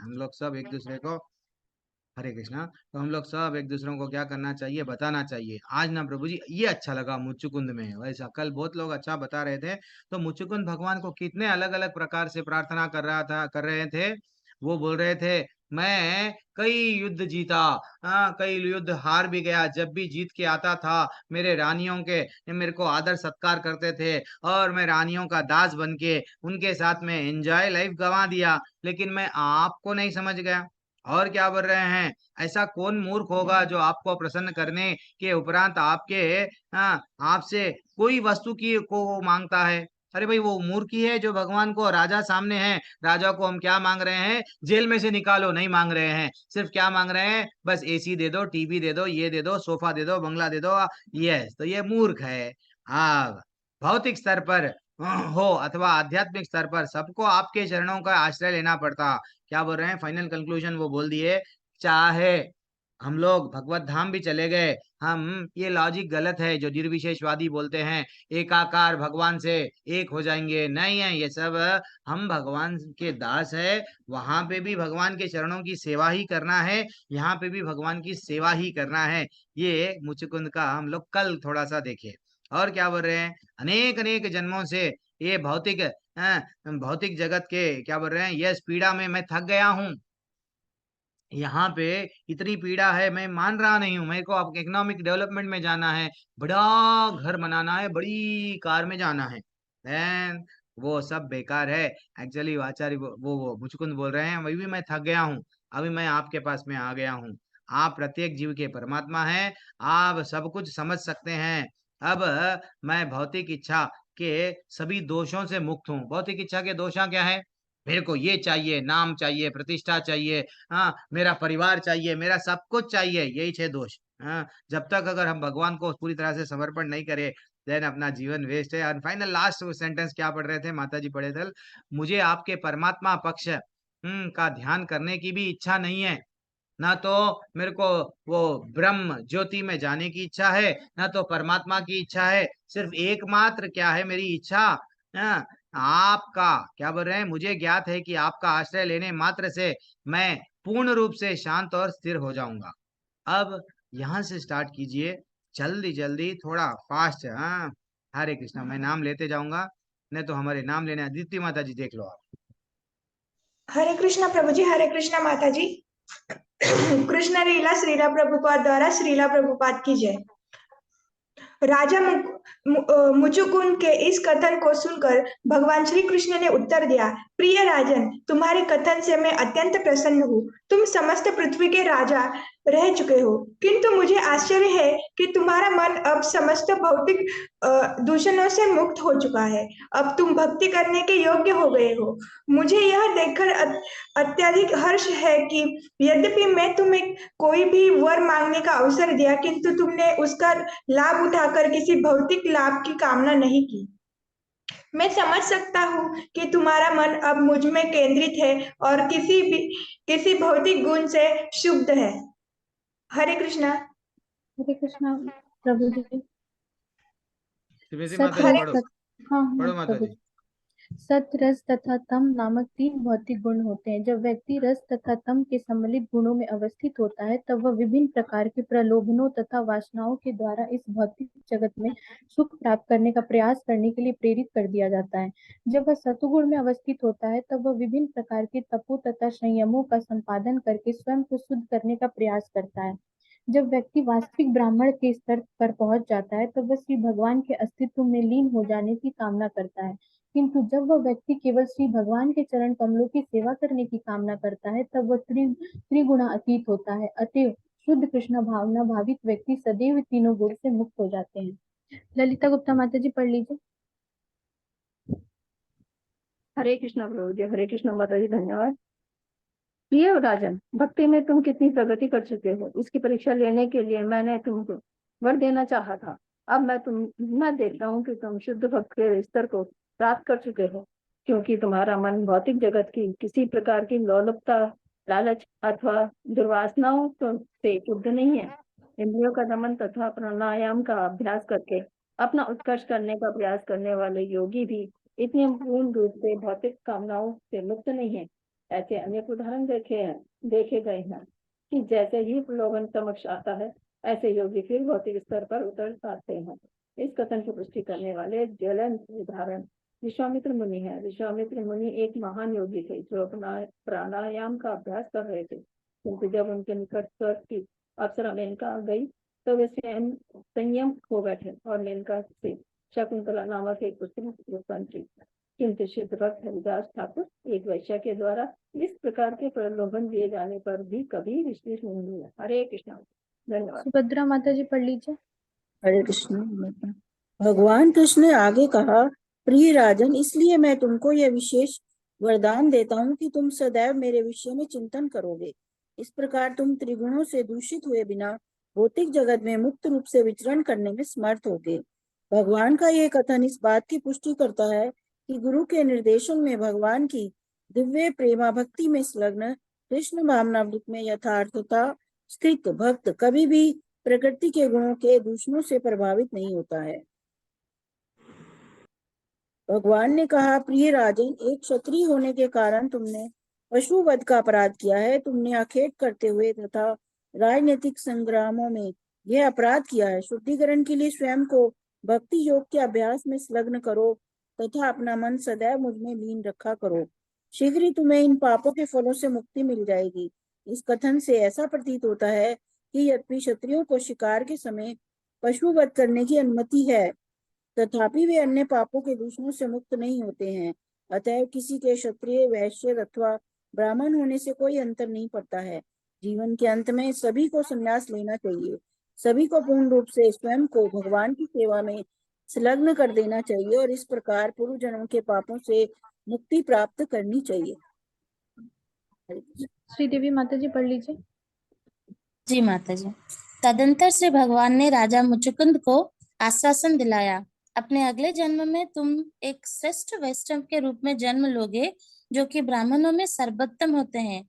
हम लोग सब एक दूसरे को, हरे कृष्णा, तो हम लोग सब एक दूसरे को क्या करना चाहिए, बताना चाहिए। आज ना प्रभु जी ये अच्छा लगा मुच्चुकुंद में, वैसा कल बहुत लोग अच्छा बता रहे थे। तो मुच्चुकुंद भगवान को कितने अलग अलग प्रकार से प्रार्थना कर रहे थे। वो बोल रहे थे, मैं कई युद्ध जीता, हाँ कई युद्ध हार भी गया, जब भी जीत के आता था मेरे रानियों के ये मेरे को आदर सत्कार करते थे, और मैं रानियों का दास बन के उनके साथ में एंजॉय लाइफ गंवा दिया, लेकिन मैं आपको नहीं समझ गया। और क्या बोल रहे हैं, ऐसा कौन मूर्ख होगा जो आपको प्रसन्न करने के उपरांत आपके, हाँ आपसे कोई वस्तु की को मांगता है। अरे भाई वो मूर्ख ही है जो भगवान को, राजा सामने है, राजा को हम क्या मांग रहे हैं, जेल में से निकालो नहीं मांग रहे हैं, सिर्फ क्या मांग रहे हैं, बस एसी दे दो, टीवी दे दो, ये दे दो, सोफा दे दो, बंगला दे दो। यस, तो ये मूर्ख है। हाँ, भौतिक स्तर पर हो अथवा आध्यात्मिक स्तर पर सबको आपके चरणों का आश्रय लेना पड़ता। क्या बोल रहे हैं, फाइनल कंक्लूजन वो बोल दिए, चाहे हम लोग भगवत धाम भी चले गए, हम ये लॉजिक गलत है जो निर्विशेषवादी बोलते हैं, एकाकार भगवान से एक हो जाएंगे, नहीं है ये सब। हम भगवान के दास है, वहां पे भी भगवान के चरणों की सेवा ही करना है, यहाँ पे भी भगवान की सेवा ही करना है। ये मुचुकुंद का हम लोग कल थोड़ा सा देखे। और क्या बोल रहे हैं, अनेक अनेक जन्मों से ये भौतिक, भौतिक जगत के क्या बोल रहे हैं, यस पीड़ा में मैं थक गया हूँ। यहाँ पे इतनी पीड़ा है, मैं मान रहा नहीं हूँ, मेरे को अब इकोनॉमिक डेवलपमेंट में जाना है, बड़ा घर बनाना है, बड़ी कार में जाना है, देन वो सब बेकार है। एक्चुअली आचार्य वो मुचकुंद बोल रहे हैं, वही भी मैं थक गया हूँ, अभी मैं आपके पास में आ गया हूँ। आप प्रत्येक जीव के परमात्मा हैं, आप सब कुछ समझ सकते हैं। अब मैं भौतिक इच्छा के सभी दोषों से मुक्त हूँ। भौतिक इच्छा के दोषा क्या है, मेरे को ये चाहिए, नाम चाहिए, प्रतिष्ठा चाहिए, हाँ मेरा परिवार चाहिए, मेरा सब कुछ चाहिए, यही 6 दोष। हाँ, जब तक अगर हम भगवान को पूरी तरह से समर्पण नहीं करें, देन अपना जीवन वेस्ट है। और फाइनल लास्ट सेंटेंस क्या पढ़ रहे थे माता जी, पढ़े थे, मुझे आपके परमात्मा पक्ष का ध्यान करने की भी इच्छा नहीं है, ना तो मेरे को वो ब्रह्म ज्योति में जाने की इच्छा है, ना तो परमात्मा की इच्छा है, सिर्फ एकमात्र क्या है मेरी इच्छा, हाँ, आपका क्या बोल रहे हैं, मुझे ज्ञात है कि आपका आश्रय लेने मात्र से मैं पूर्ण रूप से शांत और स्थिर हो जाऊंगा। अब यहाँ से स्टार्ट कीजिए, जल्दी जल्दी थोड़ा फास्ट, हाँ। हरे कृष्णा, मैं नाम लेते जाऊंगा, नहीं तो हमारे नाम लेने अदिति माता जी देख लो आप। हरे कृष्णा प्रभु जी, हरे कृष्णा माता जी। कृष्ण लीला श्रीला प्रभुपाद द्वारा श्रीला प्रभुपाद की जय। राजा मुचुकुंद के इस कथन को सुनकर भगवान श्री कृष्ण ने उत्तर दिया, प्रिय राजन, तुम्हारे कथन से मैं अत्यंत प्रसन्न हूँ। तुम समस्त पृथ्वी के राजा रह चुके हो, किंतु मुझे आश्चर्य है कि तुम्हारा मन अब समस्त भौतिक दूषणों से मुक्त हो चुका है। अब तुम भक्ति करने के योग्य हो गए हो। मुझे यह देखकर अत्यधिक हर्ष है कि यद्यपि मैं तुम्हें कोई भी वर मांगने का अवसर दिया, किंतु तुमने उसका लाभ उठाकर किसी भौतिक लाभ की कामना नहीं की। मैं समझ सकता हूँ कि तुम्हारा मन अब मुझ में केंद्रित है और किसी भौतिक गुण से शुद्ध है। हरे कृष्णा। हरे कृष्णा प्रभु जी। श्रीमती माता सत जी हरे रस पढ़ो, तत् हाँ हाँ पढ़ो माता प्रभु जी। जी। सत रस तथा तम नामक 3 भौतिक गुण होते हैं। जब व्यक्ति रस तथा तम के सम्मिलित गुणों में अवस्थित होता है तब वह विभिन्न प्रकार के प्रलोभनों तथा वासनाओं के द्वारा इस भौतिक जगत में सुख प्राप्त करने का प्रयास करने के लिए प्रेरित कर दिया जाता है। जब वह सतुगुण में अवस्थित होता है तब वह विभिन्न प्रकार के तपों तथा संयमों का संपादन करके स्वयं को शुद्ध करने का प्रयास करता है। जब व्यक्ति वास्तविक ब्राह्मण के स्तर पर पहुंच जाता है तब वह श्री भगवान के अस्तित्व में लीन हो जाने की कामना करता है। किंतु जब वह व्यक्ति केवल श्री भगवान के चरण कमलों की सेवा करने की कामना करता है तब वह त्रिगुणा अतीत होता है। अतएव शुद्ध कृष्ण भावना भावित व्यक्ति सदैव तीनों गुण से मुक्त हो जाते हैं। ललिता गुप्ता माता जी पढ़ लीजिए। हरे कृष्णा प्रभु जी, हरे कृष्णा माता जी, धन्यवाद। प्रिय राजन, भक्ति में तुम कितनी प्रगति कर चुके हो, इसकी परीक्षा लेने के लिए मैंने तुमको वर देना चाहा था। अब मैं देखता हूँ कि तुम शुद्ध भक्त के स्तर को प्राप्त कर चुके हो, क्योंकि तुम्हारा मन भौतिक जगत की किसी प्रकार की लोलुपता, लालच अथवा दुर्वासनाओं से शुद्ध नहीं है। इंद्रियों का दमन तथा प्राणायाम का अभ्यास करके अपना उत्कर्ष करने का प्रयास करने वाले योगी भी इतने पूर्ण रूप से भौतिक कामनाओं से मुक्त नहीं है। ऐसे अनेक उदाहरण देखे गए हैं कि जैसे ही प्रलोभन समक्ष आता है, ऐसे योगी फिर भौतिक स्तर पर उतर पाते हैं। इस कथन की पुष्टि करने वाले ज्वलंत उदाहरण विश्वामित्र मुनि है। विश्वामित्र मुनि एक महान योगी थे जो प्राणायाम का अभ्यास कर रहे थे, किंतु जब उनके निकट स्वर्ग की अप्सरा मेनका गई तो वे स्वयं संयम खो बैठे और मेनका से शकुंतला नामक एक पुत्री उत्पन्न की। किंतु शुद्ध भक्त हरिदास ठाकुर एक वैश्य के द्वारा इस प्रकार के प्रलोभन दिए जाने पर भी कभी विश्लेष नहीं हुआ। हरे कृष्णा। धन्यवाद। सुभद्रा माता जी पढ़ लीजिए। हरे कृष्ण। भगवान कृष्ण ने आगे कहा, प्रिय राजन, इसलिए मैं तुमको यह विशेष वरदान देता हूँ कि तुम सदैव मेरे विषय में चिंतन करोगे। इस प्रकार तुम त्रिगुणों से दूषित हुए बिना भौतिक जगत में मुक्त रूप से विचरण करने में समर्थ होगे। भगवान का यह कथन इस बात की पुष्टि करता है कि गुरु के निर्देशन में भगवान की दिव्य प्रेमा भक्ति में संलग्न कृष्ण भावनामृत में यथार्थता स्थित भक्त कभी भी प्रकृति के गुणों के दूषणों से प्रभावित नहीं होता है। भगवान ने कहा, प्रिय राजन, एक क्षत्रिय होने के कारण तुमने पशुवध का अपराध किया है। तुमने आखेट करते हुए तथा राजनीतिक संग्रामों में यह अपराध किया है। शुद्धिकरण के लिए स्वयं को भक्ति योग के अभ्यास में संलग्न करो तथा अपना मन सदैव मुझ में लीन रखा करो। शीघ्र ही तुम्हें इन पापों के फलों से मुक्ति मिल जाएगी। इस कथन से ऐसा प्रतीत होता है कि यद्यपि क्षत्रियों को शिकार के समय पशुवध करने की अनुमति है, तथापि वे अन्य पापों के दूषणों से मुक्त नहीं होते हैं। अतः किसी के क्षत्रिय, वैश्य अथवा ब्राह्मण होने से कोई अंतर नहीं पड़ता है। जीवन के अंत में सभी को संन्यास लेना चाहिए। सभी को पूर्ण रूप से स्वयं को भगवान की सेवा में संलग्न कर देना चाहिए और इस प्रकार पूर्व जन्म के पापों से मुक्ति प्राप्त करनी चाहिए। श्रीदेवी माता जी पढ़ लीजिए। जी माता जी। तदंतर से भगवान ने राजा मुचुकुंद को आश्वासन दिलाया, अपने अगले जन्म में तुम एक श्रेष्ठ वैष्णव के रूप में जन्म लोगे जो कि ब्राह्मणों में सर्वोत्तम होते हैं।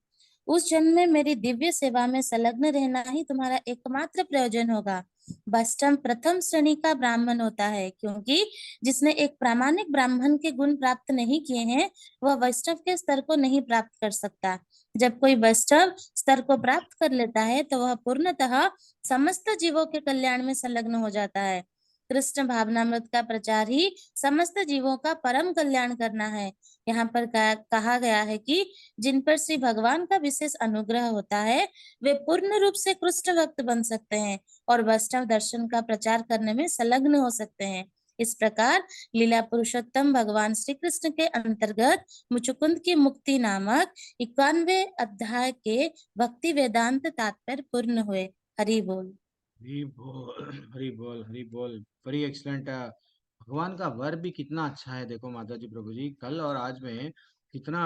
उस जन्म में मेरी दिव्य सेवा में संलग्न रहना ही तुम्हारा एकमात्र प्रयोजन होगा। वैष्णव प्रथम श्रेणी का ब्राह्मण होता है, क्योंकि जिसने एक प्रामाणिक ब्राह्मण के गुण प्राप्त नहीं किए हैं वह वैष्णव के स्तर को नहीं प्राप्त कर सकता। जब कोई वैष्णव स्तर को प्राप्त कर लेता है तो वह पूर्णतः समस्त जीवों के कल्याण में संलग्न हो जाता है। कृष्ण भावनामृत का प्रचार ही समस्त जीवों का परम कल्याण करना है। यहाँ पर कहा गया है कि जिन पर श्री भगवान का विशेष अनुग्रह होता है वे पूर्ण रूप से कृष्ण भक्त बन सकते हैं और वैष्णव दर्शन का प्रचार करने में संलग्न हो सकते हैं। इस प्रकार लीला पुरुषोत्तम भगवान श्री कृष्ण के अंतर्गत मुचुकुंद की मुक्ति नामक 91वें अध्याय के भक्ति वेदांत तात्पर्य पूर्ण हुए। हरि बोल। हरी बोल, हरी बोल, हरी बोल। Very excellent. भगवान का वर भी कितना अच्छा है। देखो माता जी, प्रभु जी, कल और आज में कितना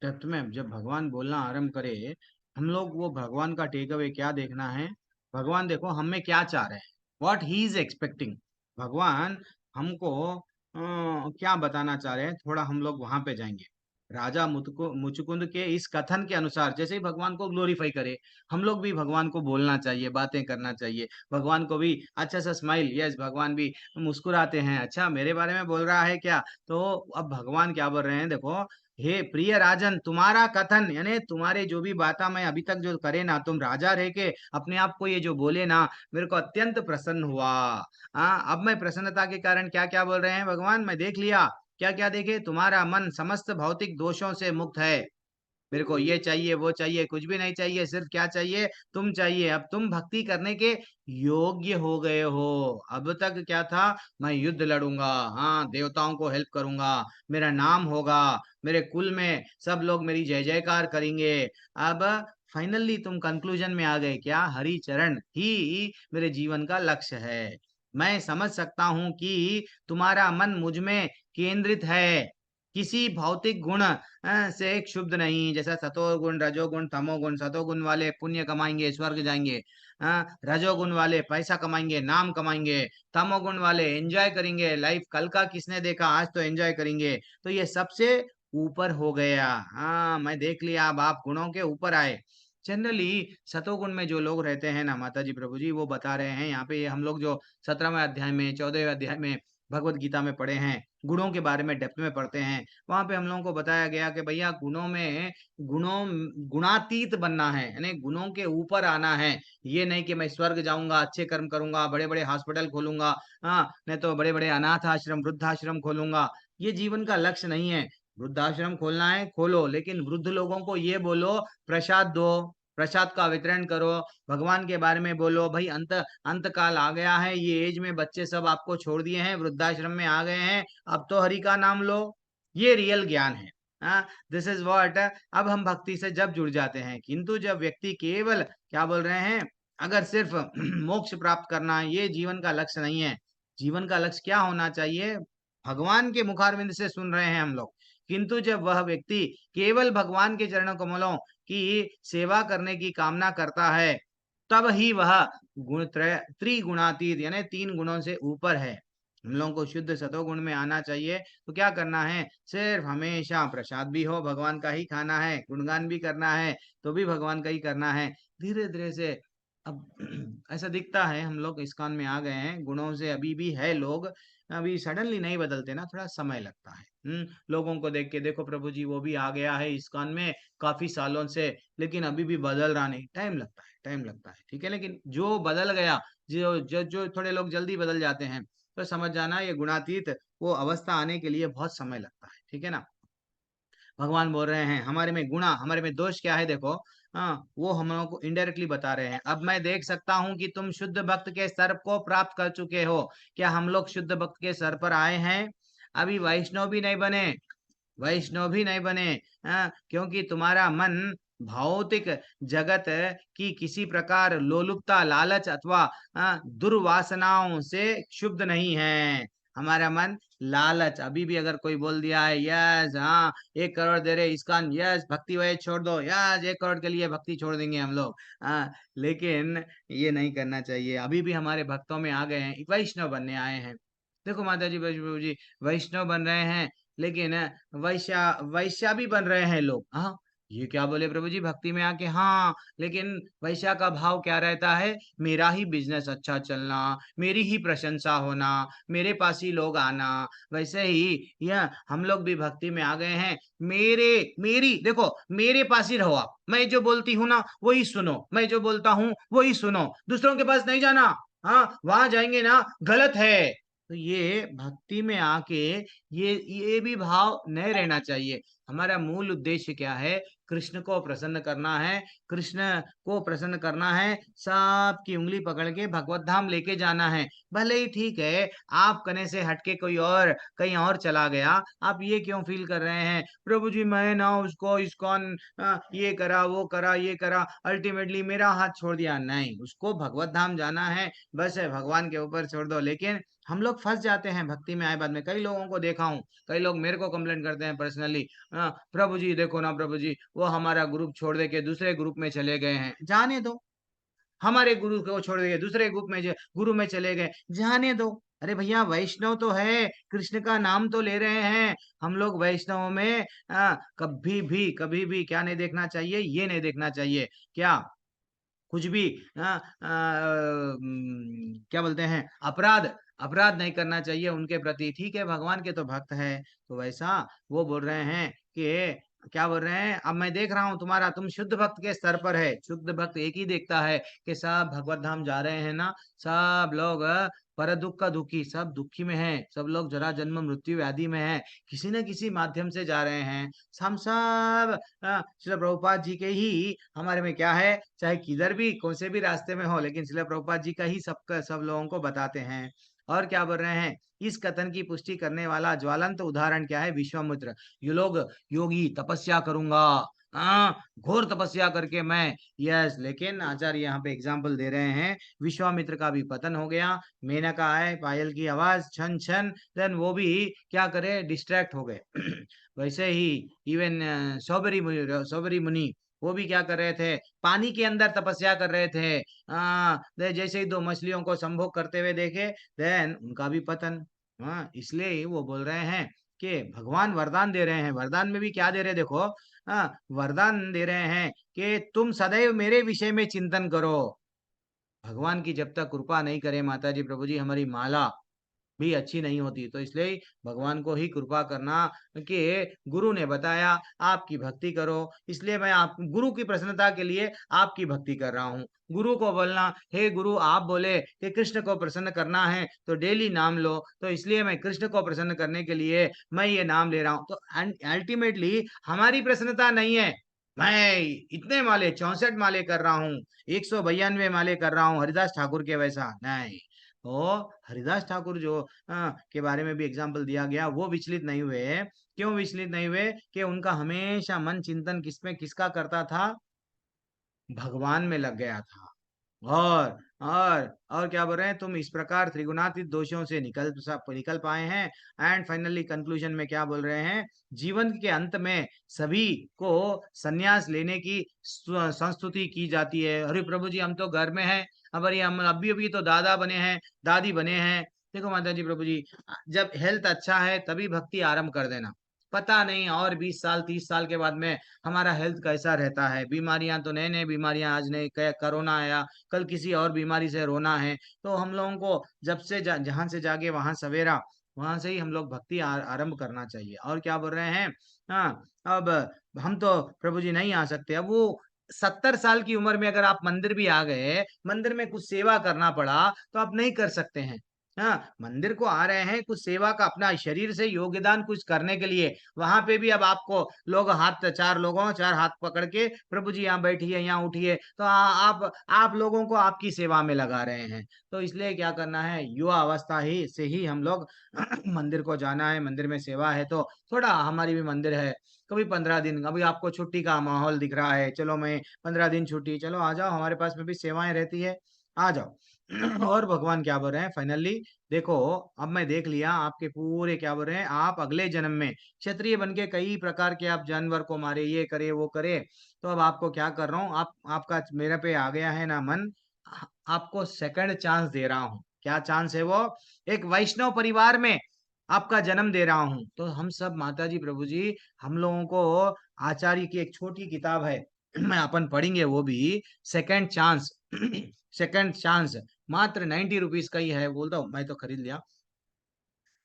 डेप्थ में जब भगवान बोलना आरंभ करे, हम लोग वो भगवान का टेक अवे क्या देखना है। भगवान देखो हम में क्या चाह रहे हैं, व्हाट ही इज एक्सपेक्टिंग। भगवान हमको क्या बताना चाह रहे हैं, थोड़ा हम लोग वहां पे जाएंगे। राजा मुचुकुंद के इस कथन के अनुसार जैसे ही भगवान को ग्लोरीफाई करे, हम लोग भी भगवान को बोलना चाहिए, बातें करना चाहिए। भगवान को भी अच्छा सा स्माइल, यस, भगवान भी मुस्कुराते हैं, अच्छा मेरे बारे में बोल रहा है क्या। तो अब भगवान क्या बोल रहे हैं, देखो, हे प्रिय राजन, तुम्हारा कथन यानी तुम्हारे जो भी बातें मैं अभी तक जो करे ना, तुम राजा रह के अपने आप को ये जो बोले ना, मेरे को अत्यंत प्रसन्न हुआ। हाँ, अब मैं प्रसन्नता के कारण क्या क्या बोल रहे हैं भगवान, मैं देख लिया। क्या क्या देखे, तुम्हारा मन समस्त भौतिक दोषों से मुक्त है। मेरे को ये चाहिए वो चाहिए कुछ भी नहीं चाहिए, सिर्फ क्या चाहिए, तुम चाहिए। अब तुम भक्ति करने के योग्य हो गए हो। अब तक क्या था, मैं युद्ध लड़ूंगा, हाँ, देवताओं को हेल्प करूंगा, मेरा नाम होगा, मेरे कुल में सब लोग मेरी जय जयकार करेंगे। अब फाइनली तुम कंक्लूजन में आ गए, क्या, हरि चरण ही मेरे जीवन का लक्ष्य है। मैं समझ सकता हूं कि तुम्हारा मन मुझ में केंद्रित है, किसी भौतिक गुण से क्षुब्ध नहीं। जैसा सतोगुण, रजोगुण, तमोगुण, सतोगुण वाले पुण्य कमाएंगे, स्वर्ग जाएंगे। रजोगुण वाले पैसा कमाएंगे, नाम कमाएंगे। तमोगुण वाले एंजॉय करेंगे लाइफ, कल का किसने देखा, आज तो एंजॉय करेंगे। तो ये सबसे ऊपर हो गया। हाँ, मैं देख लिया, अब आप गुणों के ऊपर आए। जनरली सतोगुण में जो लोग रहते हैं ना माता जी, प्रभु जी, वो बता रहे हैं यहाँ पे, हम लोग जो 17वें अध्याय में 14वें अध्याय में भगवत गीता में पढ़े हैं, गुणों के बारे में डेप्थ में पढ़ते हैं, वहां पे हम लोगों को बताया गया कि भैया गुणों गुणातीत बनना है, यानी गुणों के ऊपर आना है। ये नहीं कि मैं स्वर्ग जाऊंगा, अच्छे कर्म करूंगा, बड़े बड़े हॉस्पिटल खोलूंगा, हाँ, नहीं तो बड़े बड़े अनाथ आश्रम, वृद्धाश्रम खोलूंगा। ये जीवन का लक्ष्य नहीं है। वृद्धाश्रम खोलना है खोलो, लेकिन वृद्ध लोगों को ये बोलो प्रसाद दो, प्रसाद का वितरण करो, भगवान के बारे में बोलो। भाई अंत काल आ गया है, ये एज में बच्चे सब आपको छोड़ दिए हैं, वृद्धाश्रम में आ गए हैं, अब तो हरि का नाम लो। ये रियल ज्ञान है। हाँ, दिस इज व्हाट। अब हम भक्ति से जब जुड़ जाते हैं, किंतु जब व्यक्ति केवल क्या बोल रहे हैं, अगर सिर्फ मोक्ष प्राप्त करना है, ये जीवन का लक्ष्य नहीं है। जीवन का लक्ष्य क्या होना चाहिए? भगवान के मुखारविंद से सुन रहे हैं हम लोग, किंतु जब वह व्यक्ति केवल भगवान के चरणों कमलों की सेवा करने की कामना करता है, तब ही वह त्रिगुणातीत यानी 3 गुणों से ऊपर है। हम लोगों को शुद्ध सतोगुण में आना चाहिए। तो क्या करना है? सिर्फ हमेशा प्रसाद भी हो, भगवान का ही खाना है, गुणगान भी करना है तो भी भगवान का ही करना है। धीरे धीरे से अब ऐसा दिखता है हम लोग इस्कॉन में आ गए हैं, गुणों से अभी भी है लोग, अभी सडनली नहीं बदलते ना, थोड़ा समय लगता है। लोगों को देख के देखो प्रभु जी, वो भी आ गया है इस्कॉन में काफी सालों से, लेकिन अभी भी बदल रहा नहीं, टाइम लगता है, टाइम लगता है, ठीक है। लेकिन जो बदल गया, जो थोड़े लोग जल्दी बदल जाते हैं, तो समझ जाना ये गुणातीत वो अवस्था आने के लिए बहुत समय लगता है, ठीक है ना। भगवान बोल रहे हैं हमारे में गुणा, हमारे में दोष क्या है देखो। हाँ, वो हम लोगों को इनडायरेक्टली बता रहे हैं। अब मैं देख सकता हूँ कि तुम शुद्ध भक्त के स्तर को प्राप्त कर चुके हो। क्या हम लोग शुद्ध भक्त के स्तर पर आए हैं? अभी वैष्णव भी नहीं बने, वैष्णव भी नहीं बने। क्योंकि तुम्हारा मन भौतिक जगत की किसी प्रकार लोलुपता, लालच अथवा दुर्वासनाओं से क्षुब्ध नहीं है। हमारा मन लालच, अभी भी अगर कोई बोल दिया है यस, हाँ 1 करोड़ दे रहे इस्कॉन, यस भक्ति वही छोड़ दो, यस 1 करोड़ के लिए भक्ति छोड़ देंगे हम लोग, लेकिन ये नहीं करना चाहिए। अभी भी हमारे भक्तों में आ गए हैं, वैष्णव बनने आए हैं। देखो माता जी, वैष्णव जी वैष्णव बन रहे हैं, लेकिन वैश्या वैश्या भी बन रहे हैं लोग। हाँ, ये क्या बोले प्रभु जी भक्ति में आके? हाँ, लेकिन वैश्या का भाव क्या रहता है? मेरा ही बिजनेस अच्छा चलना, मेरी ही प्रशंसा होना, मेरे पास ही लोग आना। वैसे ही यह हम लोग भी भक्ति में आ गए हैं, मेरे मेरी देखो, मेरे पास ही रहो आप, मैं जो बोलती हूँ ना वही सुनो, मैं जो बोलता हूँ वही सुनो, दूसरों के पास नहीं जाना। हाँ, वहां जाएंगे ना गलत है। तो ये भक्ति में आके ये भी भाव नहीं रहना चाहिए। हमारा मूल उद्देश्य क्या है? कृष्ण को प्रसन्न करना है, कृष्ण को प्रसन्न करना है, सबकी उंगली पकड़ के भगवत धाम लेके जाना है। भले ही ठीक है आप कने से हटके कोई और कहीं और चला गया, आप ये क्यों फील कर रहे हैं प्रभु जी मैं ना उसको इस्कॉन ये करा वो करा ये करा, अल्टीमेटली मेरा हाथ छोड़ दिया? नहीं, उसको भगवत धाम जाना है, बस है भगवान के ऊपर छोड़ दो। लेकिन हम लोग फंस जाते हैं भक्ति में आए बाद में। कई लोगों को देखा हूँ, कई लोग मेरे को कंप्लेंट करते हैं पर्सनली, प्रभु जी देखो ना प्रभु जी, वो हमारा ग्रुप छोड़ दे के दूसरे ग्रुप में चले गए हैं। जाने दो, हमारे गुरु को छोड़ के दूसरे ग्रुप में गुरु में चले गए, जाने दो। अरे भैया वैष्णव तो है, कृष्ण का नाम तो ले रहे हैं हम लोग। वैष्णव में कभी भी क्या नहीं देखना चाहिए? ये नहीं देखना चाहिए क्या कुछ भी क्या बोलते हैं, अपराध अपराध नहीं करना चाहिए उनके प्रति। ठीक है, भगवान के तो भक्त है, तो वैसा वो बोल रहे हैं कि क्या बोल रहे हैं, अब मैं देख रहा हूँ तुम्हारा, तुम शुद्ध भक्त के स्तर पर है। शुद्ध भक्त एक ही देखता है कि सब भगवत धाम जा रहे हैं ना, सब लोग पर दुख का दुखी, सब दुखी में है, सब लोग जरा जन्म मृत्यु व्याधि में है, किसी न किसी माध्यम से जा रहे हैं। हम सब श्रील प्रभुपाद जी के ही हमारे में क्या है, चाहे किधर भी कौन से भी रास्ते में हो, लेकिन श्रील प्रभुपाद जी का ही सब लोगों को बताते हैं। और क्या बोल रहे हैं, इस कथन की पुष्टि करने वाला ज्वलंत उदाहरण क्या है? विश्वामित्र। ये लोग योगी तपस्या करूंगा, घोर तपस्या करके मैं, यस, लेकिन आचार्य यहाँ पे एग्जाम्पल दे रहे हैं, विश्वामित्र का भी पतन हो गया। मेनका आए, पायल की आवाज छन छन, देन वो भी क्या करे, डिस्ट्रैक्ट हो गए। वैसे ही इवन सौबरी मुनि, वो भी क्या कर रहे थे? पानी के अंदर तपस्या कर रहे थे। जैसे ही 2 मछलियों को संभोग करते हुए देखे, देन उनका भी पतन। इसलिए वो बोल रहे हैं कि भगवान वरदान दे रहे हैं। वरदान में भी क्या दे रहे हैं देखो, वरदान दे रहे हैं कि तुम सदैव मेरे विषय में चिंतन करो। भगवान की जब तक कृपा नहीं करे माता जी प्रभु जी, हमारी माला भी अच्छी नहीं होती। तो इसलिए भगवान को ही कृपा करना कि गुरु ने बताया आपकी भक्ति करो, इसलिए मैं आप गुरु की प्रसन्नता के लिए आपकी भक्ति कर रहा हूँ। गुरु को बोलना, हे गुरु आप बोले कि कृष्ण को प्रसन्न करना है तो डेली नाम लो, तो इसलिए मैं कृष्ण को प्रसन्न करने के लिए मैं ये नाम ले रहा हूँ। तो अल्टीमेटली हमारी प्रसन्नता नहीं है, मैं इतने माले 64 माले कर रहा हूँ, 192 माले कर रहा हूँ हरिदास ठाकुर के वैसा नहीं। तो हरिदास ठाकुर जो के बारे में भी एग्जाम्पल दिया गया, वो विचलित नहीं हुए। क्यों विचलित नहीं हुए? कि उनका हमेशा मन चिंतन किसमें किसका करता था? भगवान में लग गया था। और और क्या बोल रहे हैं, तुम इस प्रकार त्रिगुणातीत दोषों से निकल पाए हैं। एंड फाइनली कंक्लूजन में क्या बोल रहे हैं, जीवन के अंत में सभी को संन्यास लेने की संस्तुति की जाती है। अरे प्रभु जी हम तो घर में हैं, अब अरे हम अभी अभी तो दादा बने हैं, दादी बने हैं। देखो माता जी प्रभु जी, जब हेल्थ अच्छा है तभी भक्ति आरंभ कर देना। पता नहीं और 20 साल 30 साल के बाद में हमारा हेल्थ कैसा रहता है। बीमारियां तो नए नए बीमारियां, आज नए कोरोना आया, कल किसी और बीमारी से रोना है। तो हम लोगों को जब से जहां से जागे वहां सवेरा, वहां से ही हम लोग भक्ति आरंभ करना चाहिए। और क्या बोल रहे हैं, हाँ अब हम तो प्रभु जी नहीं आ सकते। अब वो 70 साल की उम्र में अगर आप मंदिर भी आ गए, मंदिर में कुछ सेवा करना पड़ा तो आप नहीं कर सकते हैं। हाँ मंदिर को आ रहे हैं कुछ सेवा का, अपना शरीर से योगदान कुछ करने के लिए, वहां पे भी अब आपको लोग हाथ, चार हाथ पकड़ के प्रभु जी यहाँ बैठिए, यहाँ उठिए, तो आप लोगों को आपकी सेवा में लगा रहे हैं। तो इसलिए क्या करना है, युवा अवस्था ही से ही हम लोग मंदिर को जाना है। मंदिर में सेवा है तो थोड़ा, हमारी भी मंदिर है, कभी 15 दिन, अभी आपको छुट्टी का माहौल दिख रहा है, चलो मैं 15 दिन छुट्टी, चलो आ जाओ, हमारे पास में भी सेवाएं रहती है, आ जाओ। और भगवान क्या बोल रहे हैं फाइनली, देखो अब मैं देख लिया आपके पूरे, क्या बोल रहे हैं, आप अगले जन्म में क्षत्रिय बन के कई प्रकार के आप जानवर को मारे, ये करे वो करे। तो अब आपको क्या कर रहा हूँ, आपका मेरे पे आ गया है ना मन, आपको सेकंड चांस दे रहा हूँ। क्या चांस है वो, एक वैष्णव परिवार में आपका जन्म दे रहा हूँ। तो हम सब माता जी प्रभु जी, हम लोगों को आचार्य की एक छोटी किताब है मैं अपन पढ़ेंगे वो भी, सेकंड चांस सेकंड चांस, मात्र 90 रुपीज का ही है। बोलता हूँ मैं तो खरीद लिया।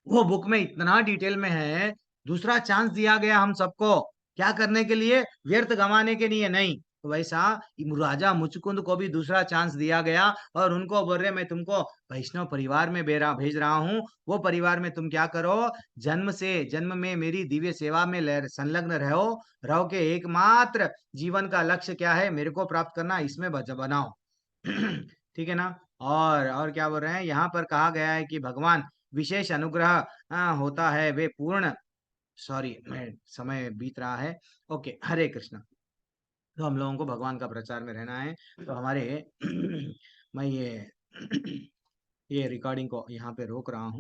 वो बुक में इतना डिटेल में है, दूसरा चांस दिया गया हम सबको, क्या करने के लिए, व्यर्थ गंवाने के लिए नहीं। तो वैसा राजा मुचकुंद को भी दूसरा चांस दिया गया, और उनको बोल रहे मैं तुमको वैष्णव परिवार में भेज रहा हूँ। वो परिवार में तुम क्या करो, जन्म में मेरी दिव्य सेवा में संलग्न रहो के एकमात्र जीवन का लक्ष्य क्या है, मेरे को प्राप्त करना, इसमें बनाओ। ठीक है ना। और क्या बोल रहे हैं, यहाँ पर कहा गया है कि भगवान विशेष अनुग्रह होता है, वे पूर्ण, सॉरी मैं समय बीत रहा है। ओके, हरे कृष्णा। तो हम लोगों को भगवान का प्रचार में रहना है। तो हमारे मैं ये रिकॉर्डिंग को यहाँ पे रोक रहा हूँ।